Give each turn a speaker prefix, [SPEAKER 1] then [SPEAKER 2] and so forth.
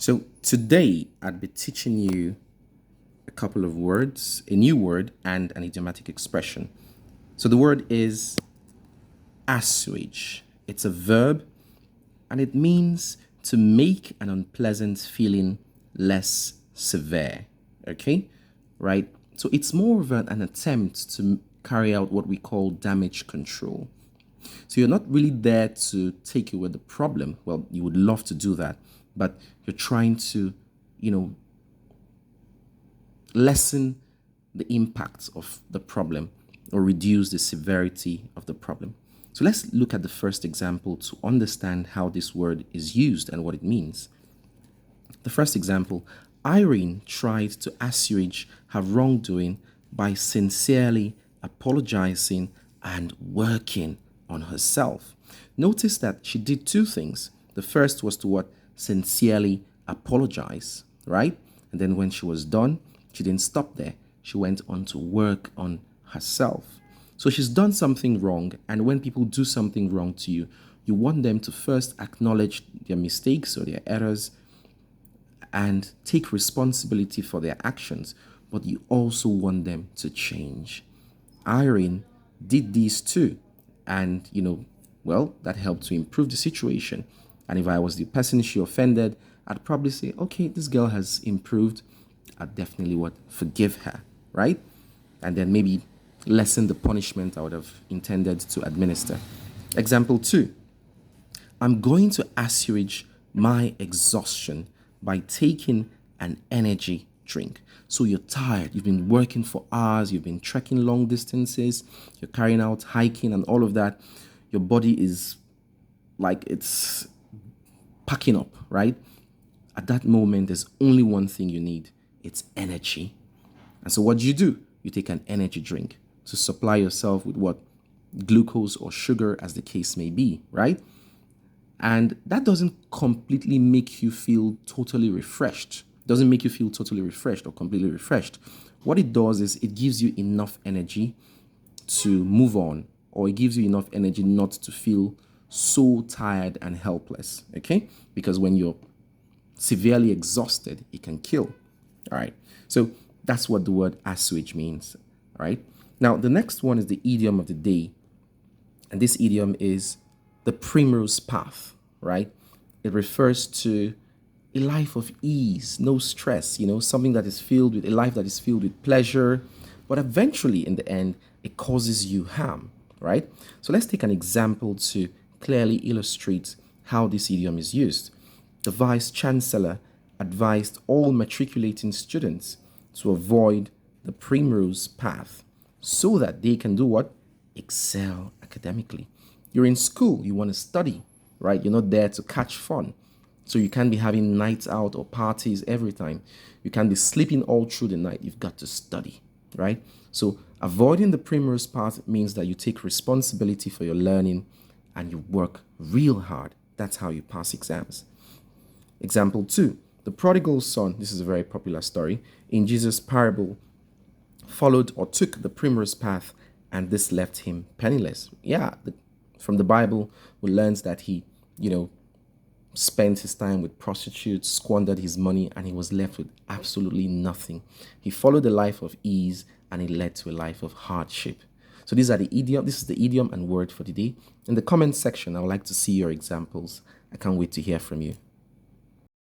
[SPEAKER 1] So today I'd be teaching you a couple of words, a new word and an idiomatic expression. So the word is assuage. It's a verb and it means to make an unpleasant feeling less severe. Okay? Right? So it's more of an attempt to carry out what we call damage control. So you're not really there to take away the problem. Well, you would love to do that, but you're trying to, lessen the impact of the problem or reduce the severity of the problem. So let's look at the first example to understand how this word is used and what it means. The first example, Irene tried to assuage her wrongdoing by sincerely apologizing and working on herself. Notice that she did two things. The first was to what? Sincerely apologize, right? And then when she was done, she didn't stop there. She went on to work on herself. So she's done something wrong, and when people do something wrong to you, you want them to first acknowledge their mistakes or their errors and take responsibility for their actions, but you also want them to change. Irene did these too, and that helped to improve the situation. And if I was the person she offended, I'd probably say, okay, this girl has improved. I'd definitely would forgive her, right? And then maybe lessen the punishment I would have intended to administer. Example 2. I'm going to assuage my exhaustion by taking an energy drink. So you're tired, you've been working for hours, you've been trekking long distances, you're carrying out hiking and all of that. Your body is like it's packing up, right? At that moment, there's only one thing you need. It's energy. And so what do? You take an energy drink to supply yourself with what? Glucose or sugar, as the case may be, right? And that doesn't completely make you feel totally refreshed. Doesn't make you feel totally refreshed or completely refreshed. What it does is it gives you enough energy to move on, or it gives you enough energy not to feel so tired and helpless, okay? Because when you're severely exhausted, it can kill. All right. So that's what the word assuage means. All right. Now, the next one is the idiom of the day. And this idiom is the primrose path, right? It refers to a life of ease, no stress, something that is filled with a life that is filled with pleasure. But eventually, in the end, it causes you harm, right? So let's take an example to clearly illustrate how this idiom is used. The vice chancellor advised all matriculating students to avoid the primrose path so that they can do what? Excel academically. You're in school, you want to study, right? You're not there to catch fun. So you can't be having nights out or parties every time. You can't be sleeping all through the night. You've got to study, right? So avoiding the primrose path means that you take responsibility for your learning and you work real hard. That's how you pass exams. Example 2, the prodigal son, this is a very popular story, in Jesus' parable, followed or took the primrose path, and this left him penniless. From the Bible, we learn that he, spent his time with prostitutes, squandered his money, and he was left with absolutely nothing. He followed a life of ease, and it led to a life of hardship. So these are the idiom. This is the idiom and word for the day. In the comment section, I would like to see your examples. I can't wait to hear from you.